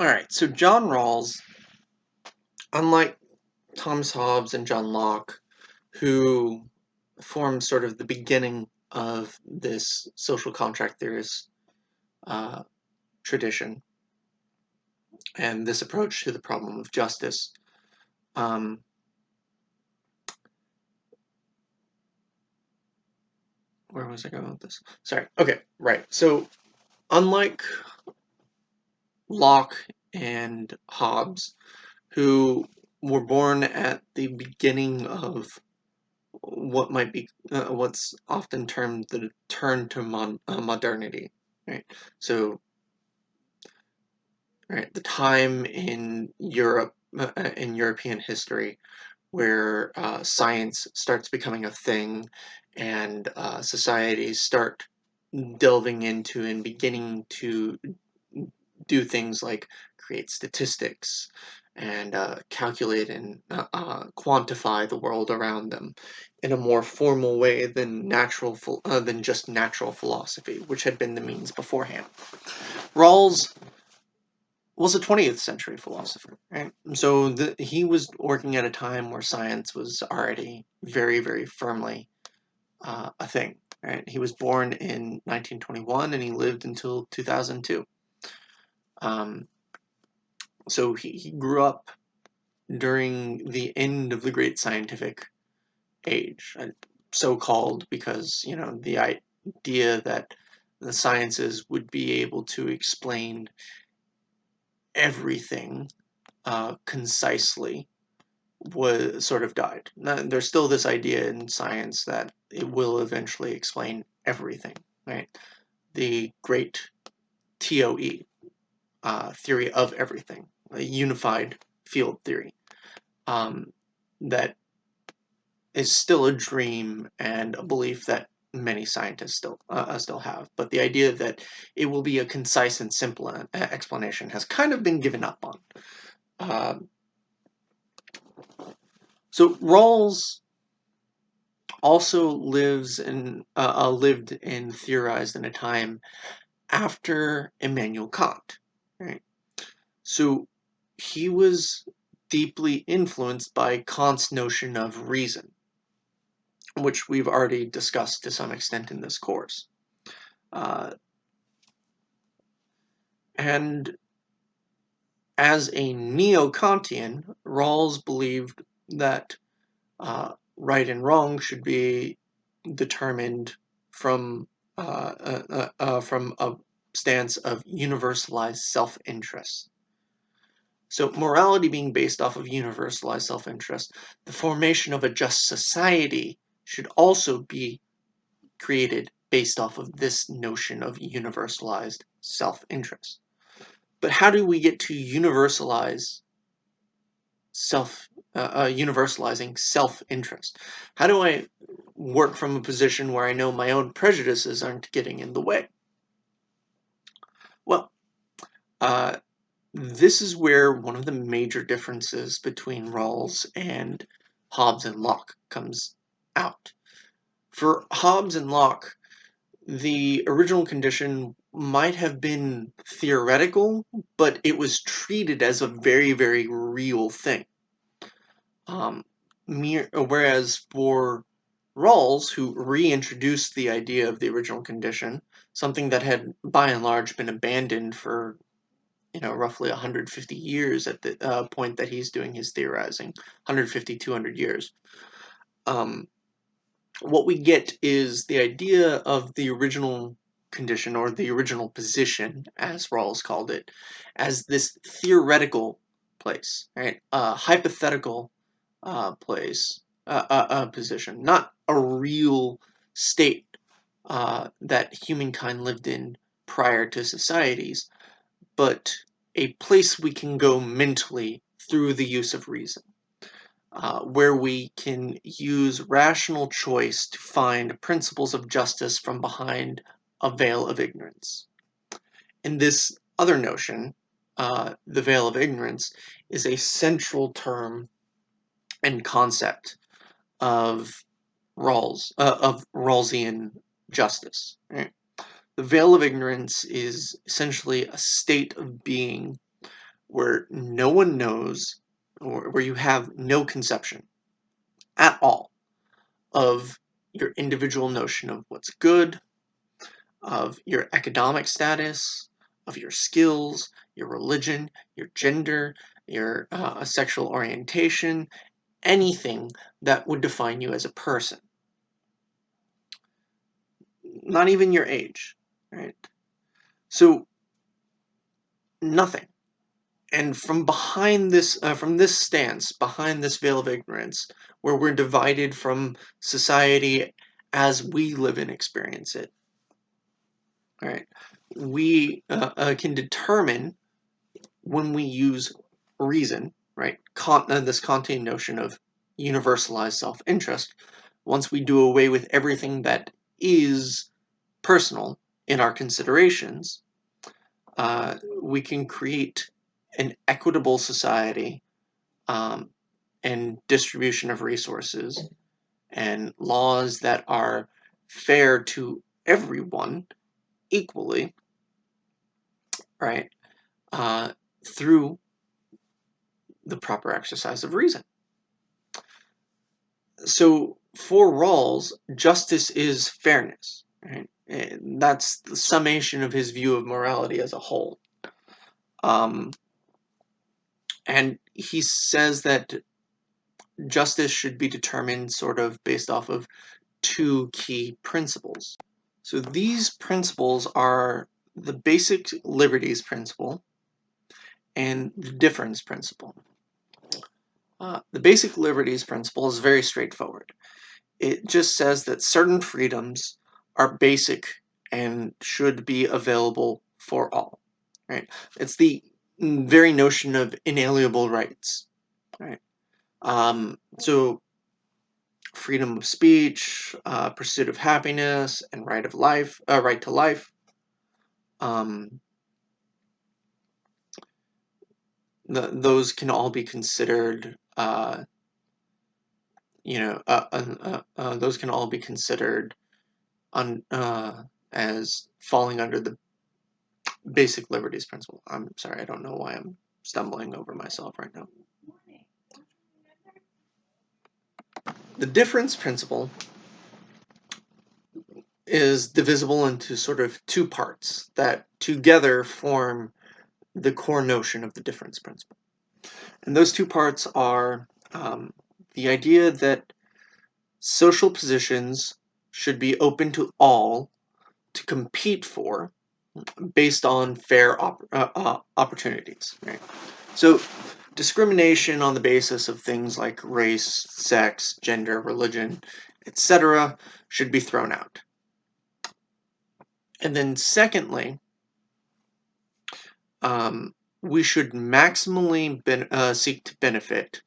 Alright, so John Rawls, unlike Thomas Hobbes and John Locke, who formed sort of the beginning of this social contract theorist uh, tradition and this approach to the problem of justice, um, where was I going with this? Sorry. Okay, right. So, unlike Locke and Hobbes, who were born at the beginning of what might be what's often termed the turn to modernity, right? So, right, the time in Europe, in European history, where science starts becoming a thing, and societies start delving into and beginning to do things like create statistics and calculate and quantify the world around them in a more formal way than just natural philosophy, which had been the means beforehand. Rawls was a 20th century philosopher, right? So he was working at a time where science was already very, very firmly a thing, right? He was born in 1921 and he lived until 2002. Um, so he grew up during the end of the Great Scientific Age, so called because, the idea that the sciences would be able to explain everything concisely was sort of died. Now, there's still this idea in science that it will eventually explain everything, right? The great TOE, theory of everything, a unified field theory, that is still a dream and a belief that many scientists still have. But the idea that it will be a concise and simple explanation has kind of been given up on. So Rawls also lived and theorized in a time after Immanuel Kant, right? So he was deeply influenced by Kant's notion of reason, which we've already discussed to some extent in this course. And as a neo-Kantian, Rawls believed that right and wrong should be determined from a stance of universalized self-interest. So morality being based off of universalized self-interest, the formation of a just society should also be created based off of this notion of universalized self-interest. But how do we get to universalizing self-interest? How do I work from a position where I know my own prejudices aren't getting in the way? Well, this is where one of the major differences between Rawls and Hobbes and Locke comes out. For Hobbes and Locke, the original condition might have been theoretical, but it was treated as a very, very real thing. Whereas for Rawls, who reintroduced the idea of the original condition, something that had by and large been abandoned for roughly 150 years at the point that he's doing his theorizing, 150, 200 years. What we get is the idea of the original condition, or the original position, as Rawls called it, as this theoretical place, right? A hypothetical place, position, not a real state that humankind lived in prior to societies, but a place we can go mentally through the use of reason, where we can use rational choice to find principles of justice from behind a veil of ignorance. And this other notion, the veil of ignorance, is a central term and concept of Rawlsian justice. Right? The veil of ignorance is essentially a state of being where no one knows, or where you have no conception at all of your individual notion of what's good, of your economic status, of your skills, your religion, your gender, your sexual orientation, anything that would define you as a person. Not even your age, right? So nothing. And from this stance, behind this veil of ignorance, where we're divided from society as we live and experience it, right? We can determine when we use reason, right? This Kantian notion of universalized self-interest. Once we do away with everything that is personal in our considerations, we can create an equitable society and distribution of resources and laws that are fair to everyone equally, right? Through the proper exercise of reason. So for Rawls, justice is fairness, right? And that's the summation of his view of morality as a whole. And he says that justice should be determined sort of based off of two key principles. So these principles are the basic liberties principle and the difference principle. The basic liberties principle is very straightforward. It just says that certain freedoms are basic and should be available for all. Right? It's the very notion of inalienable rights. Right? So freedom of speech, pursuit of happiness, and right to life. Those can all be considered, those can all be considered as falling under the basic liberties principle. I'm sorry, I don't know why I'm stumbling over myself right now. The difference principle is divisible into sort of two parts that together form the core notion of the difference principle. And those two parts are the idea that social positions should be open to all to compete for based on fair opportunities. Right? So discrimination on the basis of things like race, sex, gender, religion, etc. should be thrown out. And then secondly, we should maximally seek to benefit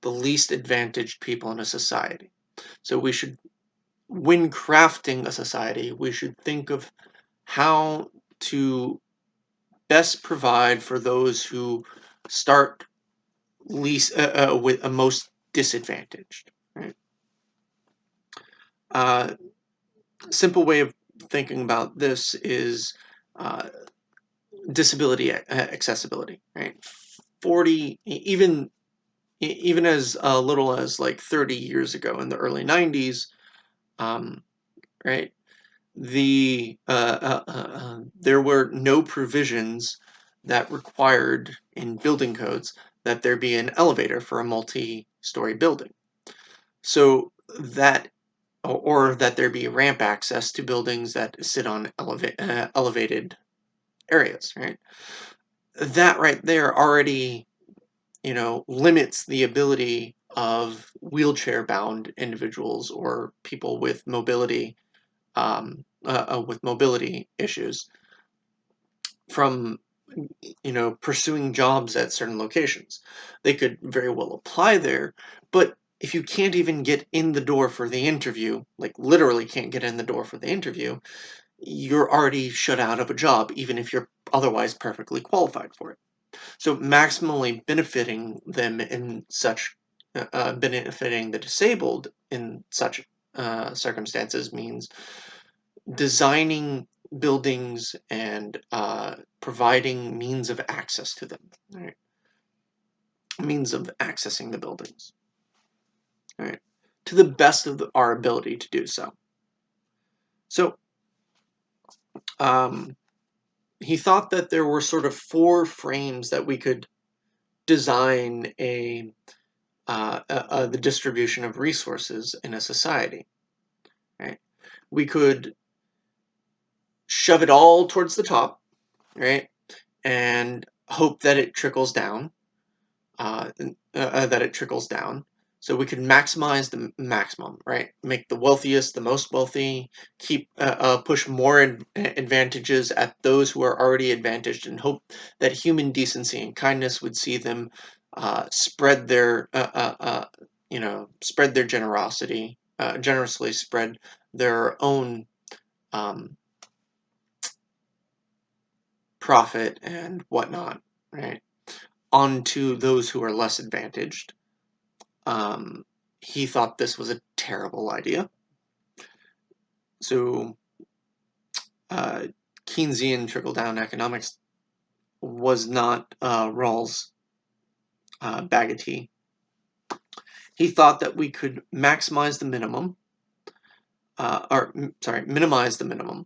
the least advantaged people in a society. So we should, when crafting a society, we should think of how to best provide for those who start least with most disadvantaged. Right? Simple way of thinking about this is disability accessibility. Right? 40 even as little as like 30 years ago in the early 90s, right? There were no provisions that required in building codes that there be an elevator for a multi-story building. So that, or that there be ramp access to buildings that sit on elevated areas, right? That right there already, limits the ability of wheelchair-bound individuals or people with mobility issues from pursuing jobs at certain locations. They could very well apply there, but if you can't even get in the door for the interview, like literally can't get in the door for the interview, you're already shut out of a job, even if you're otherwise perfectly qualified for it. So maximally benefiting them in such, benefiting the disabled in such circumstances means designing buildings and providing means of access to them. Right? means of accessing the buildings, right? To the best of our ability to do so. So he thought that there were sort of 4 frames that we could design the distribution of resources in a society, right? We could shove it all towards the top, right, and hope that it trickles down, that it trickles down. So we could maximize the maximum, right? Make the wealthiest the most wealthy, keep push more advantages at those who are already advantaged, and hope that human decency and kindness would see them spread their spread their generosity, generously spread their own um, profit and whatnot, right, onto those who are less advantaged. Um, he thought this was a terrible idea. So uh, Keynesian trickle-down economics was not Rawls' bag of tea. He thought that we could maximize the minimum, minimize the minimum,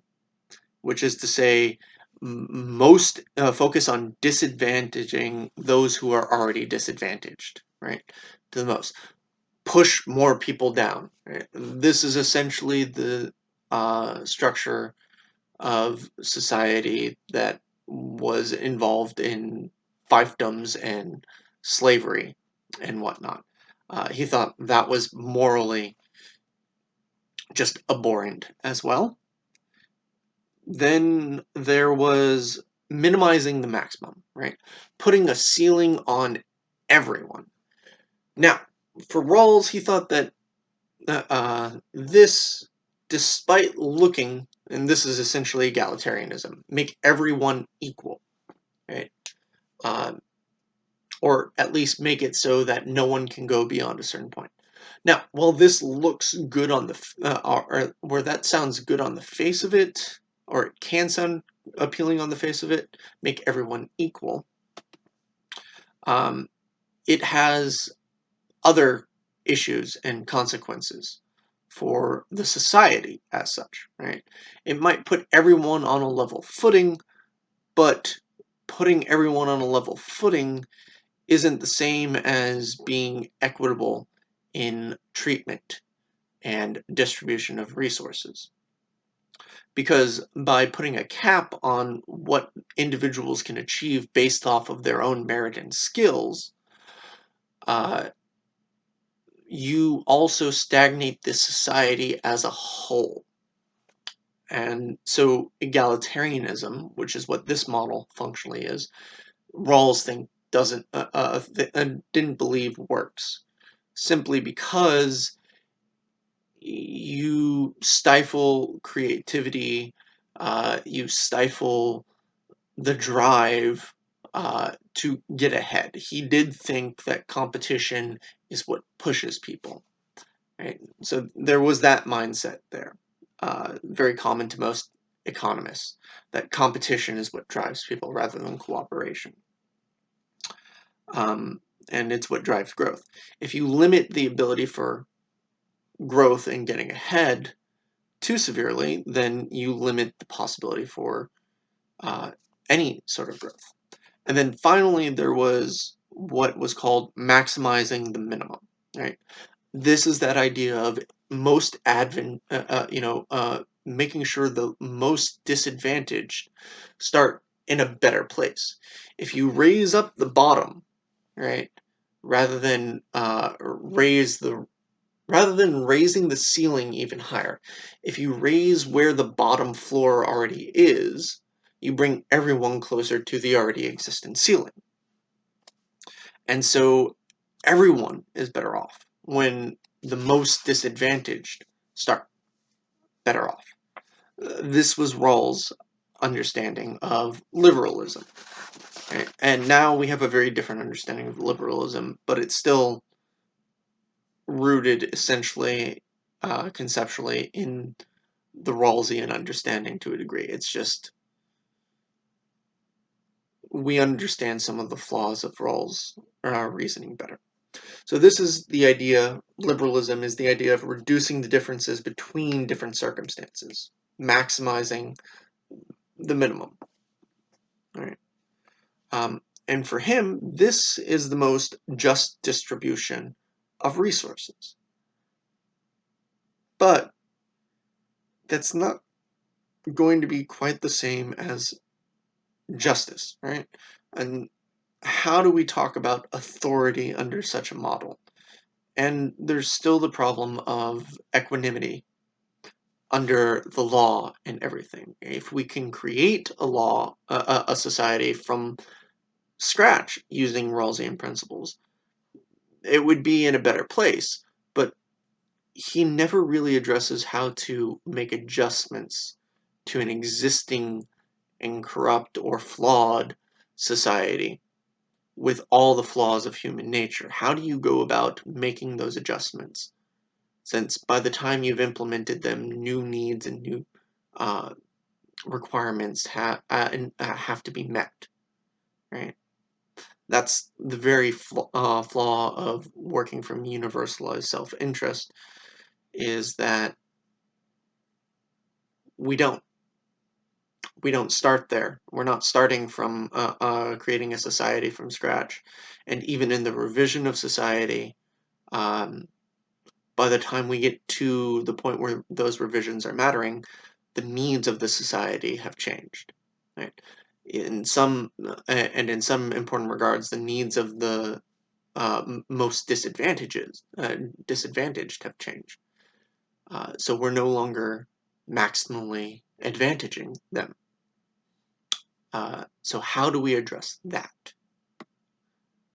which is to say, most focus on disadvantaging those who are already disadvantaged, right, to the most. Push more people down. Right? This is essentially the structure of society that was involved in fiefdoms and slavery and whatnot. He thought that was morally just abhorrent as well. Then there was minimizing the maximum, right? Putting a ceiling on everyone. Now, for Rawls, he thought that this, despite looking, and this is essentially egalitarianism, make everyone equal, right? Uh, or at least make it so that no one can go beyond a certain point. Now, while this looks good on the, or where that sounds good on the face of it, or it can sound appealing on the face of it, make everyone equal, it has other issues and consequences for the society as such, right? It might put everyone on a level footing, but putting everyone on a level footing isn't the same as being equitable in treatment and distribution of resources. Because by putting a cap on what individuals can achieve based off of their own merit and skills, uh, you also stagnate the society as a whole. And so egalitarianism, which is what this model functionally is, Rawls didn't believe works, simply because you stifle creativity, you stifle the drive to get ahead. He did think that competition is what pushes people. Right? So there was that mindset there, very common to most economists, that competition is what drives people rather than cooperation. Um, and it's what drives growth. If you limit the ability for growth and getting ahead too severely, then you limit the possibility for any sort of growth. And then finally, there was what was called maximizing the minimum, right? This is that idea of making sure the most disadvantaged start in a better place. If you raise up the bottom, right, rather than raising the ceiling even higher, if you raise where the bottom floor already is, you bring everyone closer to the already existing ceiling. And so everyone is better off when the most disadvantaged start better off. This was Rawls' understanding of liberalism. Right? And now we have a very different understanding of liberalism, but it's still rooted essentially, conceptually, in the Rawlsian understanding to a degree. It's just we understand some of the flaws of Rawls' reasoning better. So this is the idea, liberalism is the idea of reducing the differences between different circumstances, maximizing the minimum. All right. And for him, this is the most just distribution of resources. But that's not going to be quite the same as justice, right? And how do we talk about authority under such a model? And there's still the problem of equanimity under the law and everything. If we can create a law, a society from scratch using Rawlsian principles, it would be in a better place. But he never really addresses how to make adjustments to an existing and corrupt or flawed society with all the flaws of human nature. How do you go about making those adjustments? Since by the time you've implemented them, new needs and new uh, requirements have to be met, right? That's the very flaw of working from universalized self-interest, is that we don't we don't start there. We're not starting from creating a society from scratch, and even in the revision of society, um, by the time we get to the point where those revisions are mattering, the needs of the society have changed, right? In some and in some important regards, the needs of the most disadvantaged have changed. So we're no longer maximally advantaging them. So how do we address that?